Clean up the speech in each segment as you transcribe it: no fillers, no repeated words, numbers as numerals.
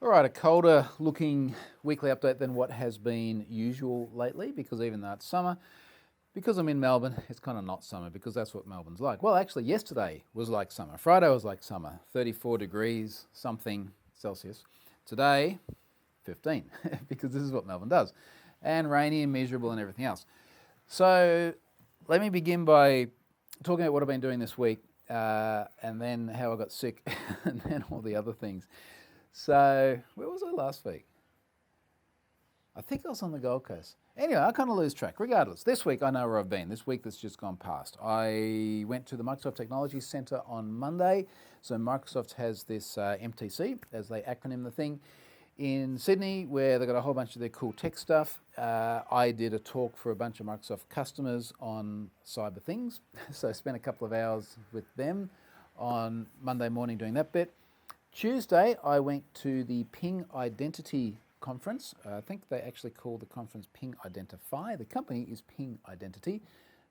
All right, a colder looking weekly update than what has been usual lately, because even though it's summer, because I'm in Melbourne, it's kind of not summer because that's what Melbourne's like. Well, actually, yesterday was like summer. Friday was like summer, 34 degrees something Celsius. Today, 15, because this is what Melbourne does. And rainy and miserable and everything else. So let me begin by talking about what I've been doing this week, and then how I got sick, and then all the other things. So, where was I last week? I think I was on the Gold Coast. Anyway, I kind of lose track. Regardless, this week I know where I've been. This week that's just gone past. I went to the Microsoft Technology Centre on Monday. So Microsoft has this MTC, as they acronym the thing, in Sydney, where they've got a whole bunch of their cool tech stuff. I did a talk for a bunch of Microsoft customers on cyber things. So I spent a couple of hours with them on Monday morning doing that bit. Tuesday, I went to the Ping Identity conference. I think they actually call the conference Ping Identify. The company is Ping Identity.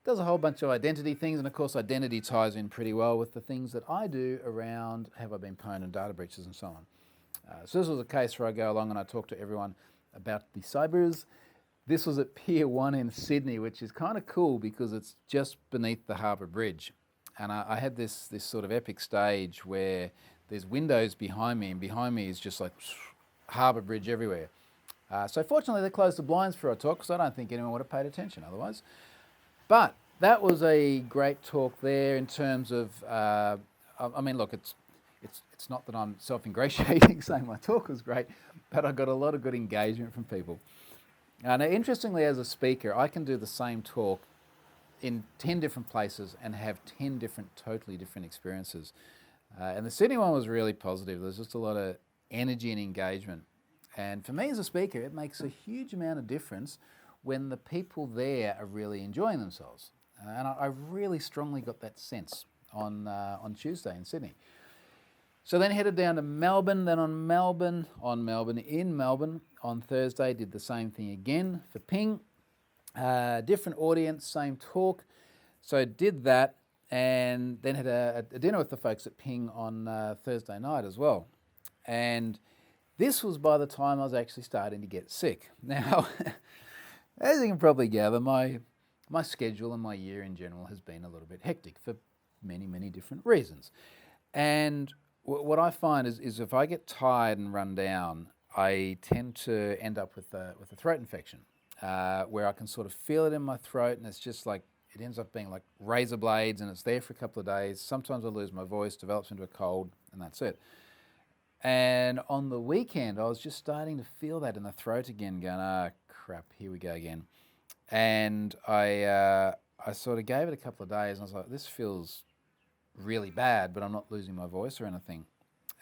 Does a whole bunch of identity things, and of course identity ties in pretty well with the things that I do around have I been pwned and data breaches and so on. So this was a case where I go along and I talk to everyone about the cybers. This was at Pier 1 in Sydney, which is kind of cool because it's just beneath the Harbour Bridge. And I had this sort of epic stage where there's windows behind me, and behind me is just like Harbour Bridge everywhere. So fortunately they closed the blinds for our talk, because I don't think anyone would have paid attention otherwise. But that was a great talk there in terms of, I mean, look, it's not that I'm self-ingratiating saying my talk was great, but I got a lot of good engagement from people. Now, interestingly, as a speaker, I can do the same talk in 10 different places and have 10 totally different experiences. And the Sydney one was really positive. There's just a lot of energy and engagement. And for me as a speaker, it makes a huge amount of difference when the people there are really enjoying themselves. And I really strongly got that sense on Tuesday in Sydney. So then headed down to Melbourne, then in Melbourne on Thursday, did the same thing again for Ping. Different audience, same talk. So did that, and then had a dinner with the folks at Ping on Thursday night as well. And this was by the time I was actually starting to get sick. Now, as you can probably gather, my schedule and my year in general has been a little bit hectic for many, many different reasons. And what I find is if I get tired and run down, I tend to end up with a throat infection, where I can sort of feel it in my throat, and it's just like, it ends up being like razor blades, and it's there for a couple of days. Sometimes I lose my voice, develops into a cold, and that's it. And on the weekend, I was just starting to feel that in the throat again, going, crap, here we go again. And I sort of gave it a couple of days, and I was like, this feels really bad, but I'm not losing my voice or anything.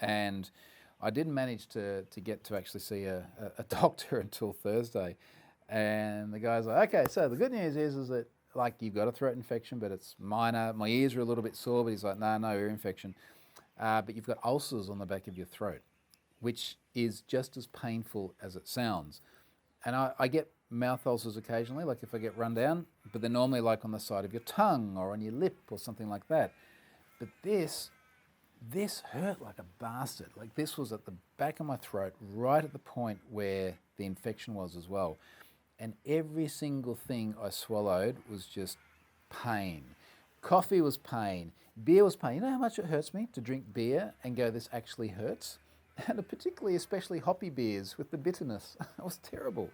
And I didn't manage to get to actually see a doctor until Thursday. And the guy's like, okay, so the good news is that, like, you've got a throat infection, but it's minor. My ears are a little bit sore, but he's like, no ear infection. But you've got ulcers on the back of your throat, which is just as painful as it sounds. And I get mouth ulcers occasionally, like if I get run down, but they're normally like on the side of your tongue or on your lip or something like that. But this hurt like a bastard. Like, this was at the back of my throat, right at the point where the infection was as well. And every single thing I swallowed was just pain. Coffee was pain. Beer was pain. You know how much it hurts me to drink beer and go, this actually hurts? And particularly, especially hoppy beers with the bitterness. It was terrible.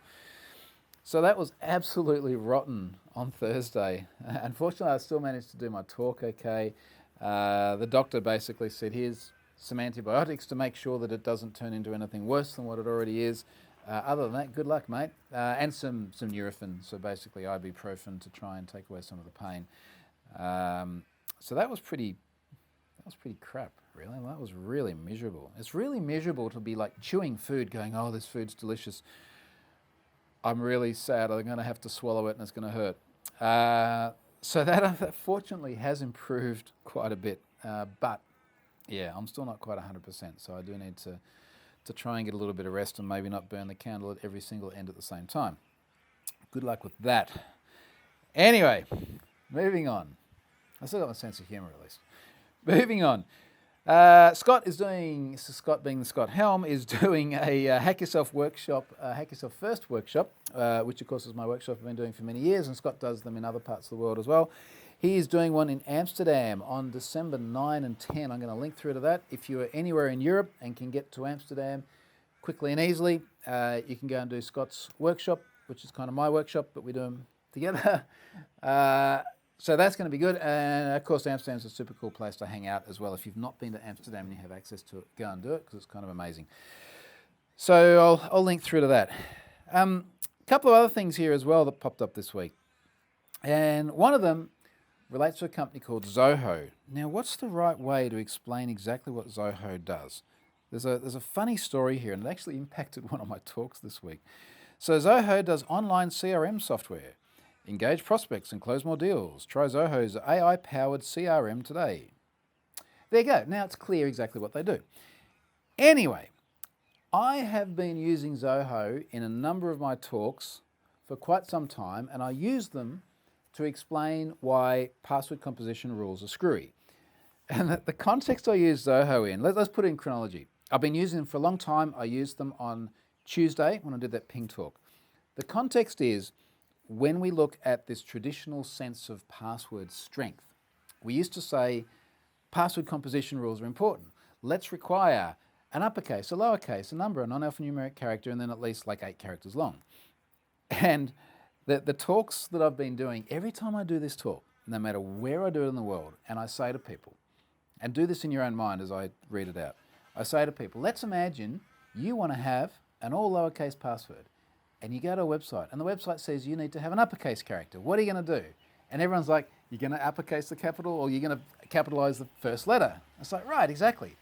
So that was absolutely rotten on Thursday. Unfortunately, I still managed to do my talk okay. The doctor basically said, here's some antibiotics to make sure that it doesn't turn into anything worse than what it already is. Other than that, good luck, mate. And some Nurofen, so basically ibuprofen to try and take away some of the pain. So that was pretty crap, really. That was really miserable. It's really miserable to be like chewing food, going, oh, this food's delicious. I'm really sad. I'm going to have to swallow it and it's going to hurt. So that fortunately has improved quite a bit. But yeah, I'm still not quite 100%. So I do need to try and get a little bit of rest and maybe not burn the candle at every single end at the same time. Good luck with that. Anyway, moving on. I still got my sense of humour at least. Moving on. Scott being the Scott Helm, is doing a Hack Yourself workshop, Hack Yourself First workshop, which of course is my workshop I've been doing for many years, and Scott does them in other parts of the world as well. He is doing one in Amsterdam on December 9 and 10. I'm going to link through to that. If you are anywhere in Europe and can get to Amsterdam quickly and easily, you can go and do Scott's workshop, which is kind of my workshop, but we do them together. So that's going to be good. And of course, Amsterdam's a super cool place to hang out as well. If you've not been to Amsterdam and you have access to it, go and do it because it's kind of amazing. So I'll link through to that. A couple of other things here as well that popped up this week. And one of them relates to a company called Zoho. Now, what's the right way to explain exactly what Zoho does? There's a funny story here, and it actually impacted one of my talks this week. So Zoho does online CRM software. Engage prospects and close more deals. Try Zoho's AI-powered CRM today. There you go. Now it's clear exactly what they do. Anyway, I have been using Zoho in a number of my talks for quite some time, and I use them to explain why password composition rules are screwy. And the context I use Zoho in, let's put it in chronology. I've been using them for a long time. I used them on Tuesday when I did that ping talk. The context is, when we look at this traditional sense of password strength, we used to say password composition rules are important. Let's require an uppercase, a lowercase, a number, a non-alphanumeric character, and then at least like 8 characters long. And the talks that I've been doing, every time I do this talk, no matter where I do it in the world, and I say to people, and do this in your own mind as I read it out, I say to people, let's imagine you want to have an all lowercase password. And you go to a website, and the website says you need to have an uppercase character. What are you going to do? And everyone's like, you're going to uppercase the capital, or you're going to capitalize the first letter. It's like, right, exactly.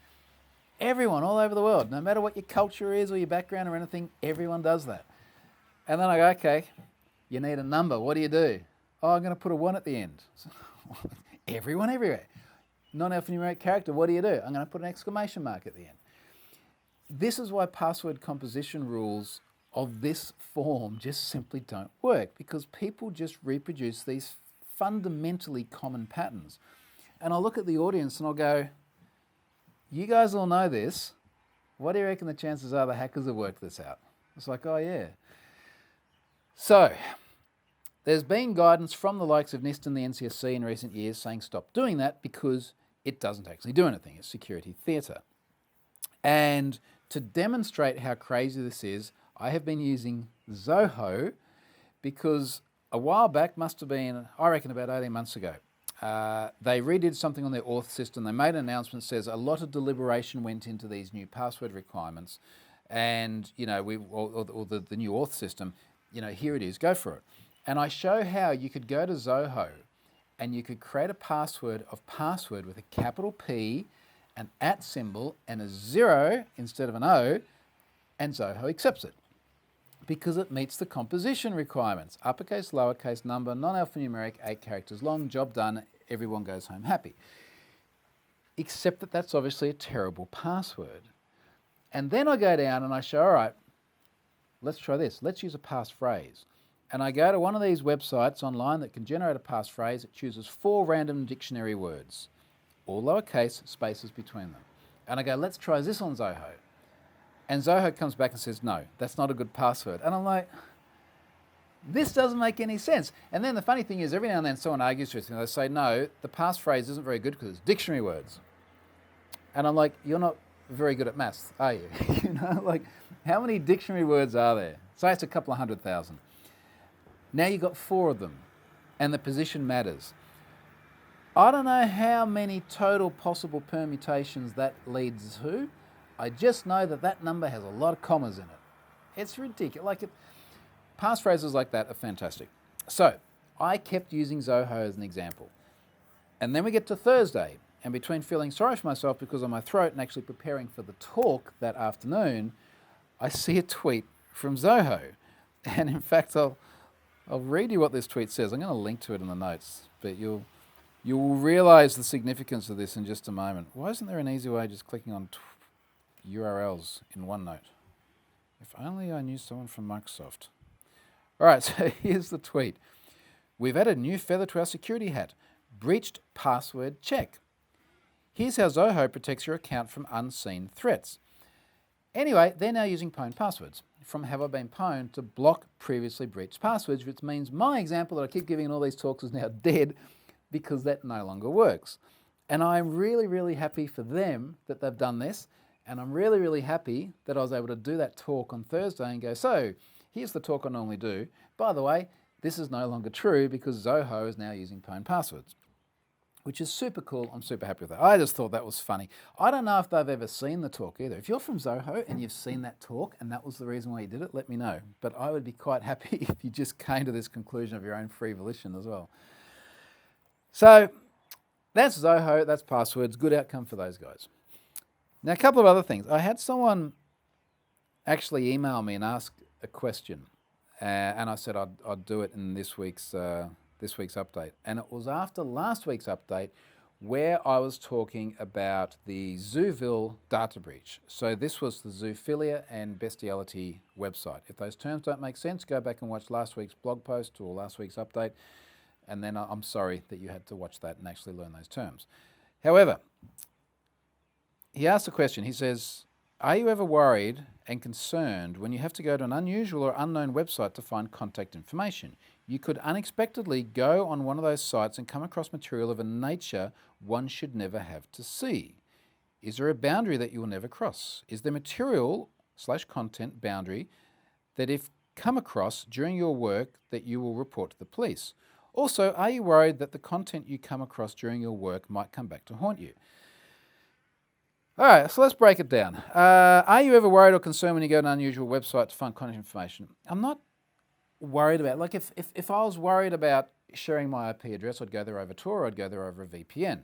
Everyone all over the world, no matter what your culture is or your background or anything, everyone does that. And then I go, okay, you need a number. What do you do? Oh, I'm going to put a 1 at the end. Everyone everywhere. Non-alphanumeric character, what do you do? I'm going to put an exclamation mark at the end. This is why password composition rules of this form just simply don't work, because people just reproduce these fundamentally common patterns. And I'll look at the audience and I'll go, you guys all know this. What do you reckon the chances are the hackers have worked this out? It's like, oh yeah. So there's been guidance from the likes of NIST and the NCSC in recent years saying stop doing that because it doesn't actually do anything. It's security theatre. And to demonstrate how crazy this is, I have been using Zoho because a while back, must have been, I reckon about 18 months ago, they redid something on their auth system. They made an announcement that says a lot of deliberation went into these new password requirements, and the new auth system, here it is, go for it. And I show how you could go to Zoho and you could create a password with a capital P, an @ symbol, and a 0 instead of an O, and Zoho accepts it because it meets the composition requirements. Uppercase, lowercase, number, non-alphanumeric, 8 characters long, job done, everyone goes home happy. Except that that's obviously a terrible password. And then I go down and I show, all right, let's try this. Let's use a passphrase. And I go to one of these websites online that can generate a passphrase. It chooses 4 random dictionary words, all lowercase, spaces between them. And I go, let's try this on Zoho. And Zoho comes back and says, no, that's not a good password. And I'm like, this doesn't make any sense. And then the funny thing is, every now and then someone argues with me. They say, no, the passphrase isn't very good because it's dictionary words. And I'm like, you're not very good at maths, are you? How many dictionary words are there? Say it's a couple of 100,000. Now you've got 4 of them, and the position matters. I don't know how many total possible permutations that leads to. I just know that number has a lot of commas in it. It's ridiculous. Passphrases like that are fantastic. So I kept using Zoho as an example. And then we get to Thursday, and between feeling sorry for myself because of my throat and actually preparing for the talk that afternoon, I see a tweet from Zoho. And in fact, I'll read you what this tweet says. I'm going to link to it in the notes, but you will realize the significance of this in just a moment. Why isn't there an easy way of just clicking on URLs in OneNote? If only I knew someone from Microsoft. All right, so here's the tweet. We've added a new feather to our security hat. Breached password check. Here's how Zoho protects your account from unseen threats. Anyway, they're now using pwned passwords from Have I Been Pwned to block previously breached passwords, which means my example that I keep giving in all these talks is now dead because that no longer works. And I'm really, really happy for them that they've done this. And I'm really, really happy that I was able to do that talk on Thursday and go, so here's the talk I normally do. By the way, this is no longer true because Zoho is now using pwned passwords, which is super cool. I'm super happy with that. I just thought that was funny. I don't know if they've ever seen the talk either. If you're from Zoho and you've seen that talk and that was the reason why you did it, let me know. But I would be quite happy if you just came to this conclusion of your own free volition as well. So that's Zoho, that's passwords. Good outcome for those guys. Now, a couple of other things. I had someone actually email me and ask a question, and I said I'd do it in this week's update. And it was after last week's update where I was talking about the Zooville data breach. So this was the zoophilia and bestiality website. If those terms don't make sense, go back and watch last week's blog post or last week's update, and then I'm sorry that you had to watch that and actually learn those terms. However, he asked a question. He says, are you ever worried and concerned when you have to go to an unusual or unknown website to find contact information? You could unexpectedly go on one of those sites and come across material of a nature one should never have to see. Is there a boundary that you will never cross? Is there material/content boundary that if come across during your work that you will report to the police? Also, are you worried that the content you come across during your work might come back to haunt you? All right, so let's break it down. Are you ever worried or concerned when you go to an unusual website to find contact information? I'm not worried about, like if I was worried about sharing my IP address, I'd go there over Tor, I'd go there over a VPN.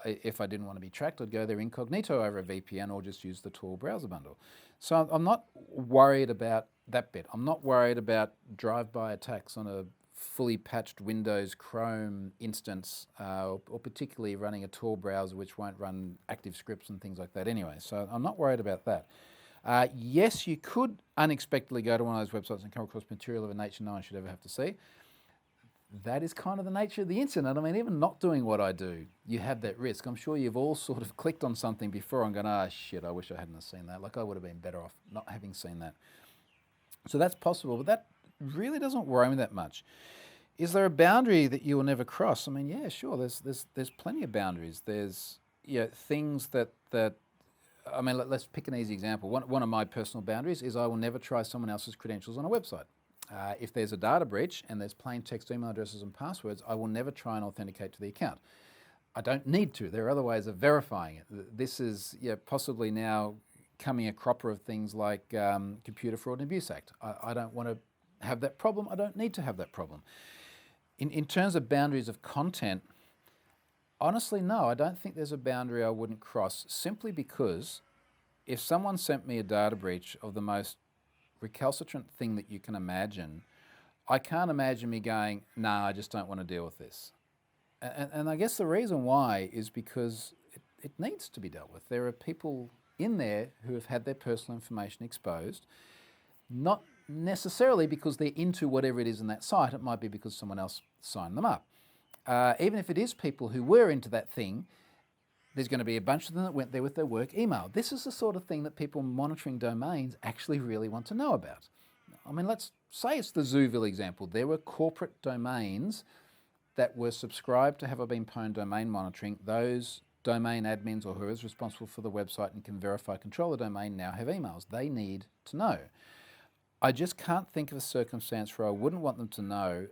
If I didn't want to be tracked, I'd go there incognito over a VPN or just use the Tor browser bundle. So I'm not worried about that bit. I'm not worried about drive-by attacks on a fully patched Windows Chrome instance, or particularly running a Tor browser which won't run active scripts and things like that anyway. So I'm not worried about that. Yes, you could unexpectedly go to one of those websites and come across material of a nature no one should ever have to see. That is kind of the nature of the internet. I mean, even not doing what I do, you have that risk. I'm sure you've all sort of clicked on something before and gone, shit, I wish I hadn't have seen that. Like I would have been better off not having seen that. So that's possible, but that really doesn't worry me that much. Is there a boundary that you will never cross? I mean, yeah, sure. There's plenty of boundaries. There's things that I mean, let's pick an easy example. One of my personal boundaries is I will never try someone else's credentials on a website. If there's a data breach and there's plain text email addresses and passwords, I will never try and authenticate to the account. I don't need to. There are other ways of verifying it. This is possibly now coming a cropper of things like Computer Fraud and Abuse Act. I don't want to have that problem. I don't need to have that problem. In terms of boundaries of content, honestly, no, I don't think there's a boundary I wouldn't cross, simply because if someone sent me a data breach of the most recalcitrant thing that you can imagine, I can't imagine me going, nah, I just don't want to deal with this. And I guess the reason why is because it needs to be dealt with. There are people in there who have had their personal information exposed, not necessarily because they're into whatever it is in that site. It might be because someone else signed them up. Even if it is people who were into that thing, there's going to be a bunch of them that went there with their work email. This is the sort of thing that people monitoring domains actually really want to know about. I mean, let's say it's the Zooville example. There were corporate domains that were subscribed to Have I Been Pwned domain monitoring. Those domain admins or whoever's responsible for the website and can verify control the domain now have emails. They need to know. I just can't think of a circumstance where I wouldn't want them to know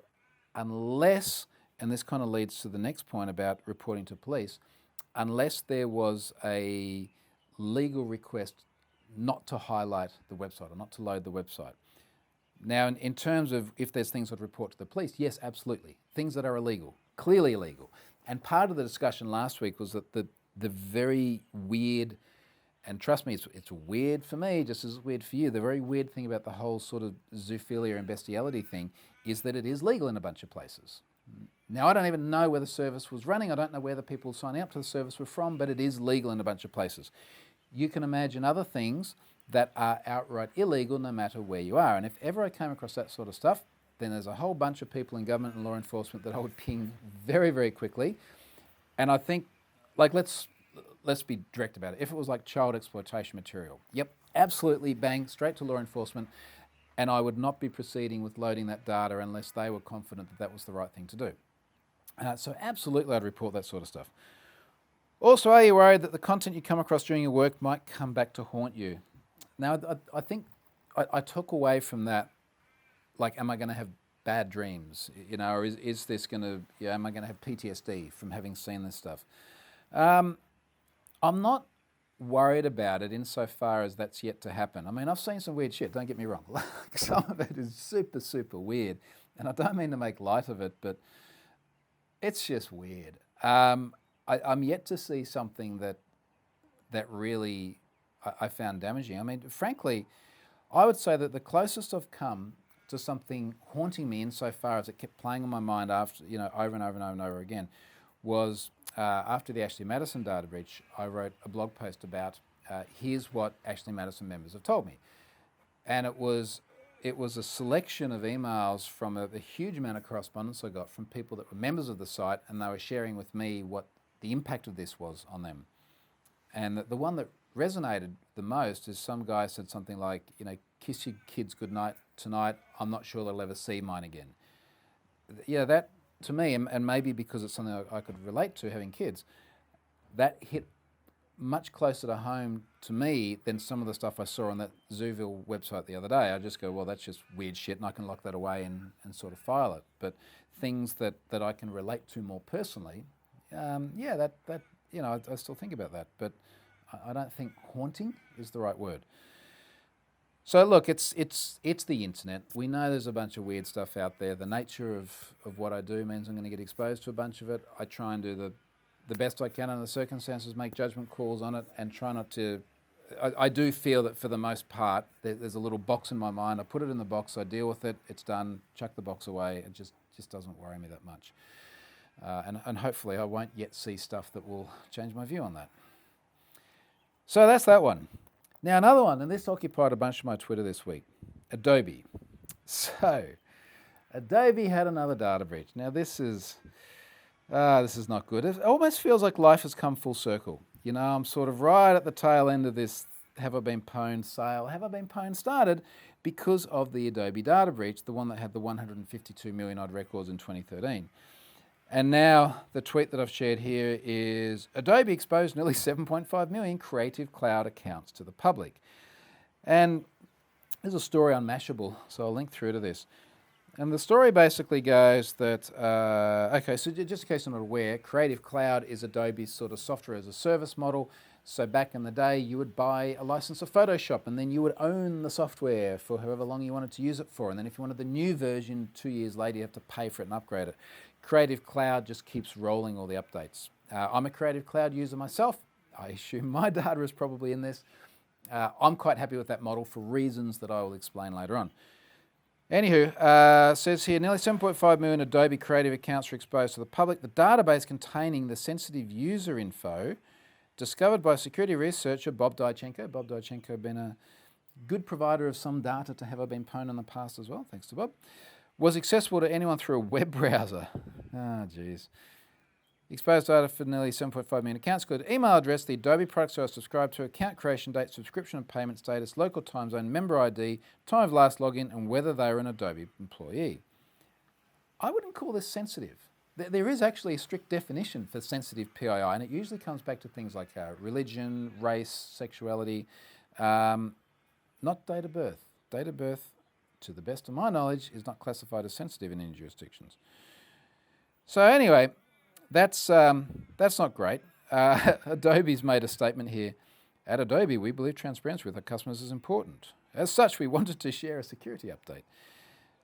unless, and this kind of leads to the next point about reporting to police, unless there was a legal request not to highlight the website or not to load the website. Now, in terms of if there's things I'd report to the police, yes, absolutely. Things that are illegal, clearly illegal. And part of the discussion last week was that the very weird, and trust me, it's weird for me, just as it's weird for you, the very weird thing about the whole sort of zoophilia and bestiality thing is that it is legal in a bunch of places. Now, I don't even know where the service was running. I don't know where the people signing up to the service were from, but it is legal in a bunch of places. You can imagine other things that are outright illegal no matter where you are. And if ever I came across that sort of stuff, then there's a whole bunch of people in government and law enforcement that I would ping very, very quickly. And I think like let's be direct about it. If it was like child exploitation material, yep, absolutely, bang, straight to law enforcement, and I would not be proceeding with loading that data unless they were confident that that was the right thing to do. So absolutely, I'd report that sort of stuff. Also, are you worried that the content you come across during your work might come back to haunt you? Now, I think I took away from that, like, am I going to have bad dreams? You know, or is this going to, yeah, am I going to have PTSD from having seen this stuff? I'm not worried about it insofar as that's yet to happen. I mean, I've seen some weird shit, don't get me wrong. Some of it is super, super weird. And I don't mean to make light of it, but it's just weird. I'm yet to see something that really I found damaging. I mean, frankly, I would say that the closest I've come to something haunting me insofar as it kept playing on my mind after, you know, over and over and over and over again, was after the Ashley Madison data breach. I wrote a blog post about here's what Ashley Madison members have told me, and it was a selection of emails from a huge amount of correspondence I got from people that were members of the site, and they were sharing with me what the impact of this was on them. And the one that resonated the most is some guy said something like, you know, kiss your kids goodnight tonight, I'm not sure they'll ever see mine again. Yeah, that to me, and maybe because it's something I could relate to having kids, that hit much closer to home to me than some of the stuff I saw on that Zooville website the other day. I just go, well, that's just weird shit, and I can lock that away and sort of file it. But things that I can relate to more personally, yeah, that you know, I still think about that, but I don't think haunting is the right word. So look, it's the internet. We know there's a bunch of weird stuff out there. The nature of what I do means I'm going to get exposed to a bunch of it. I try and do the best I can under the circumstances, make judgment calls on it, and try not to. I do feel that for the most part, there's a little box in my mind. I put it in the box, I deal with it, it's done, chuck the box away. It just doesn't worry me that much. And hopefully I won't yet see stuff that will change my view on that. So that's that one. Now another one, and this occupied a bunch of my Twitter this week, Adobe. So Adobe had another data breach. Now this is not good. It almost feels like life has come full circle. You know, I'm sort of right at the tail end of this have I been pwned sale, have I been pwned started, because of the Adobe data breach, the one that had the 152 million odd records in 2013. And now the tweet that I've shared here is Adobe exposed nearly 7.5 million Creative Cloud accounts to the public. And there's a story on Mashable, so I'll link through to this. And the story basically goes that, okay, so just in case you're not aware, Creative Cloud is Adobe's sort of software as a service model. So back in the day, you would buy a license of Photoshop, and then you would own the software for however long you wanted to use it for. And then if you wanted the new version 2 years later, you have to pay for it and upgrade it. Creative Cloud just keeps rolling all the updates. I'm a Creative Cloud user myself. I assume my data is probably in this. I'm quite happy with that model for reasons that I will explain later on. Anywho, says here, nearly 7.5 million Adobe Creative accounts were exposed to the public. The database containing the sensitive user info discovered by security researcher Bob Dychenko. Bob Dychenko been a good provider of some data to have I been pwned in the past as well, thanks to Bob. Was accessible to anyone through a web browser. Ah, geez. Exposed data for nearly 7.5 million accounts include email address, the Adobe products I was subscribed to, account creation date, subscription and payment status, local time zone, member ID, time of last login, and whether they are an Adobe employee. I wouldn't call this sensitive. There is actually a strict definition for sensitive PII, and it usually comes back to things like religion, race, sexuality, not date of birth. Date of birth, to the best of my knowledge, is not classified as sensitive in any jurisdictions. So anyway, that's not great. Adobe's made a statement here. At Adobe, we believe transparency with our customers is important. As such, we wanted to share a security update.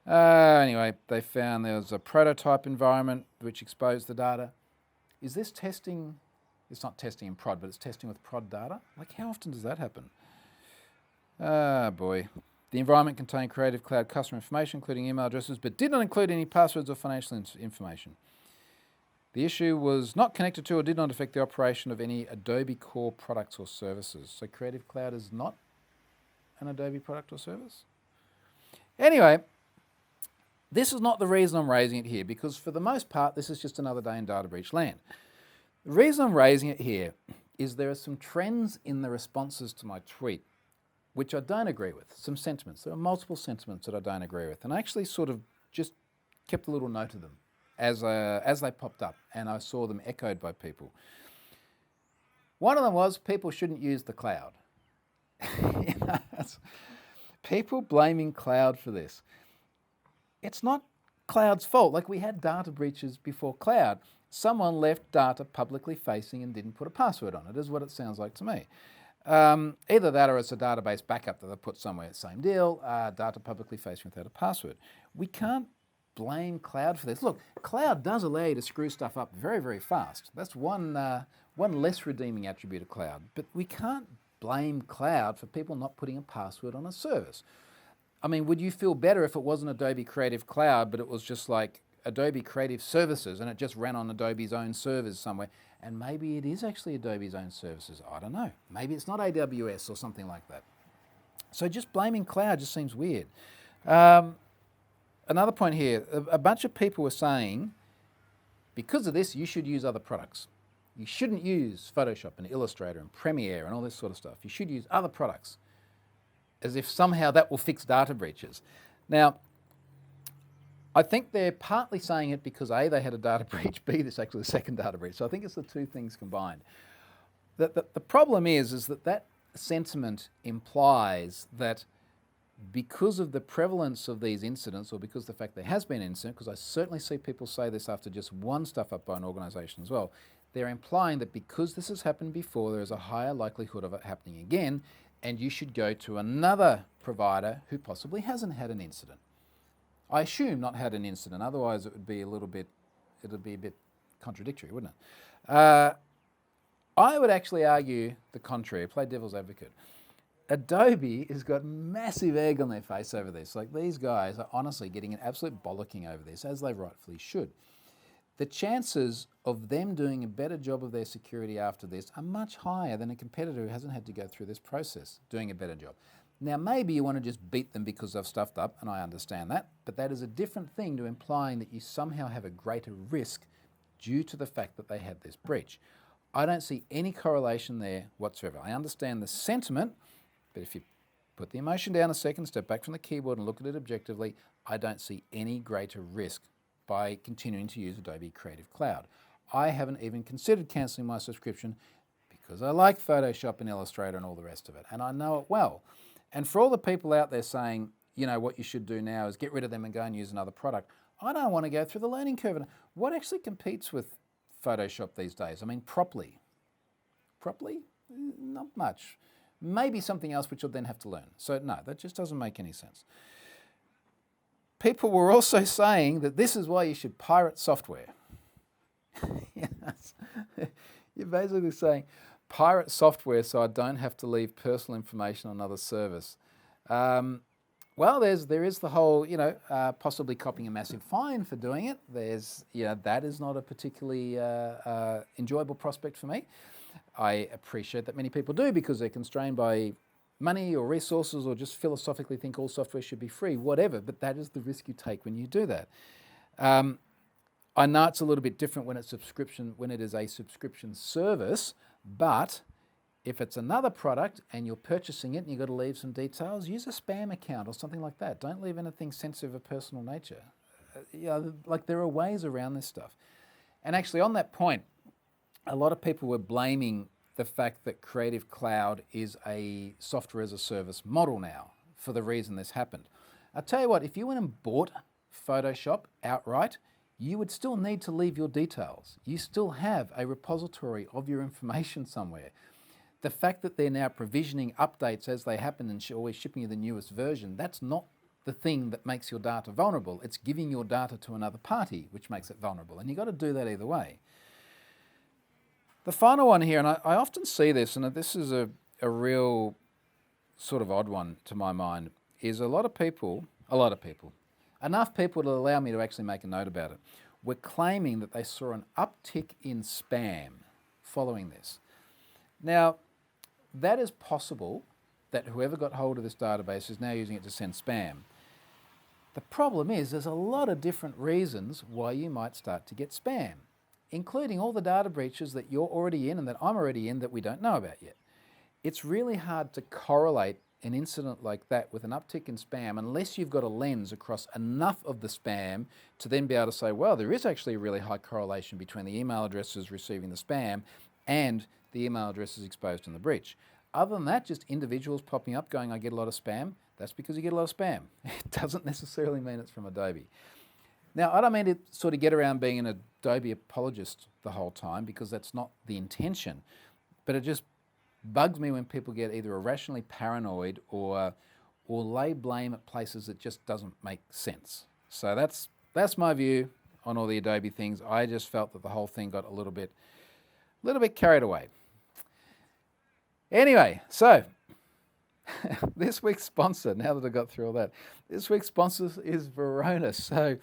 Anyway, they found there was a prototype environment which exposed the data. Is this testing? It's not testing in prod, but it's testing with prod data? Like, how often does that happen? Ah, boy. The environment contained Creative Cloud customer information, including email addresses, but did not include any passwords or financial information. The issue was not connected to or did not affect the operation of any Adobe core products or services. So Creative Cloud is not an Adobe product or service? Anyway, this is not the reason I'm raising it here, because for the most part, this is just another day in data breach land. The reason I'm raising it here is there are some trends in the responses to my tweet which I don't agree with, some sentiments. There are multiple sentiments that I don't agree with, and I actually sort of just kept a little note of them as they popped up, and I saw them echoed by people. One of them was people shouldn't use the cloud. People blaming cloud for this. It's not cloud's fault. Like, we had data breaches before cloud. Someone left data publicly facing and didn't put a password on it, is what it sounds like to me. Either that or it's a database backup that they put somewhere, same deal, data publicly facing without a password. We can't blame cloud for this. Look, cloud does allow you to screw stuff up very, very fast. That's one less redeeming attribute of cloud. But we can't blame cloud for people not putting a password on a service. I mean, would you feel better if it wasn't Adobe Creative Cloud, but it was just like Adobe Creative Services and it just ran on Adobe's own servers somewhere? And maybe it is actually Adobe's own services. I don't know. Maybe it's not AWS or something like that. So just blaming cloud just seems weird. Another point here, a bunch of people were saying, because of this, you should use other products. You shouldn't use Photoshop and Illustrator and Premiere and all this sort of stuff. You should use other products, as if somehow that will fix data breaches. Now, I think they're partly saying it because A, they had a data breach, B, this actually a second data breach. So I think it's the two things combined. The problem is that sentiment implies that because of the prevalence of these incidents, or because of the fact there has been an incident, because I certainly see people say this after just one stuff up by an organisation as well, they're implying that because this has happened before, there is a higher likelihood of it happening again, and you should go to another provider who possibly hasn't had an incident. I assume not had an incident, otherwise it would be a bit contradictory, wouldn't it? I would actually argue the contrary, play devil's advocate. Adobe has got massive egg on their face over this. Like, these guys are honestly getting an absolute bollocking over this, as they rightfully should. The chances of them doing a better job of their security after this are much higher than a competitor who hasn't had to go through this process doing a better job. Now, maybe you want to just beat them because they've stuffed up, and I understand that, but that is a different thing to implying that you somehow have a greater risk due to the fact that they had this breach. I don't see any correlation there whatsoever. I understand the sentiment, but if you put the emotion down a second, step back from the keyboard and look at it objectively, I don't see any greater risk by continuing to use Adobe Creative Cloud. I haven't even considered cancelling my subscription because I like Photoshop and Illustrator and all the rest of it, and I know it well. And for all the people out there saying, you know, what you should do now is get rid of them and go and use another product, I don't want to go through the learning curve. What actually competes with Photoshop these days? I mean, properly? Not much. Maybe something else which you'll then have to learn. So no, that just doesn't make any sense. People were also saying that this is why you should pirate software. Yes. You're basically saying, pirate software so I don't have to leave personal information on another service. Well, there is the whole, possibly copying a massive fine for doing it. That is not a particularly enjoyable prospect for me. I appreciate that many people do because they're constrained by money or resources, or just philosophically think all software should be free, whatever, but that is the risk you take when you do that. I know it's a little bit different when it is a subscription service, but if it's another product and you're purchasing it and you've got to leave some details, use a spam account or something like that. Don't leave anything sensitive of personal nature. There are ways around this stuff. And actually on that point, a lot of people were blaming the fact that Creative Cloud is a software as a service model now for the reason this happened. I'll tell you what, if you went and bought Photoshop outright, you would still need to leave your details. You still have a repository of your information somewhere. The fact that they're now provisioning updates as they happen and always shipping you the newest version, that's not the thing that makes your data vulnerable. It's giving your data to another party, which makes it vulnerable. And you've got to do that either way. The final one here, and I often see this, and this is a real sort of odd one to my mind, is enough people to allow me to actually make a note about it, were claiming that they saw an uptick in spam following this. Now, that is possible that whoever got hold of this database is now using it to send spam. The problem is there's a lot of different reasons why you might start to get spam. including all the data breaches that you're already in and that I'm already in that we don't know about yet. It's really hard to correlate an incident like that with an uptick in spam unless you've got a lens across enough of the spam to then be able to say, well, there is actually a really high correlation between the email addresses receiving the spam and the email addresses exposed in the breach. Other than that, just individuals popping up going, I get a lot of spam. That's because you get a lot of spam. It doesn't necessarily mean it's from Adobe. Now, I don't mean to sort of get around being an Adobe apologist the whole time, because that's not the intention, but it just bugs me when people get either irrationally paranoid or lay blame at places that just doesn't make sense. So that's my view on all the Adobe things. I just felt that the whole thing got a little bit carried away. Anyway, so this week's sponsor, now that I got through all that, this week's sponsor is Varonis. So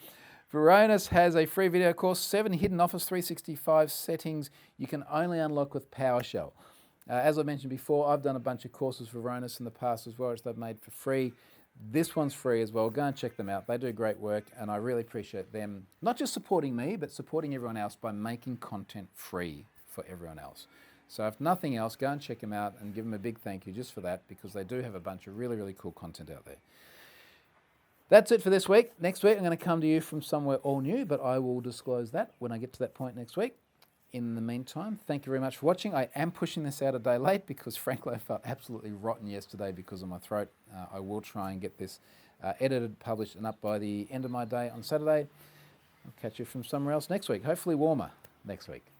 Varonis has a free video course, 7 hidden Office 365 settings you can only unlock with PowerShell. As I mentioned before, I've done a bunch of courses for Varonis in the past as well, which they've made for free. This one's free as well. Go and check them out. They do great work, and I really appreciate them not just supporting me, but supporting everyone else by making content free for everyone else. So if nothing else, go and check them out and give them a big thank you just for that, because they do have a bunch of really, really cool content out there. That's it for this week. Next week, I'm going to come to you from somewhere all new, but I will disclose that when I get to that point next week. In the meantime, thank you very much for watching. I am pushing this out a day late because, frankly, I felt absolutely rotten yesterday because of my throat. I will try and get this edited, published, and up by the end of my day on Saturday. I'll catch you from somewhere else next week, hopefully warmer next week.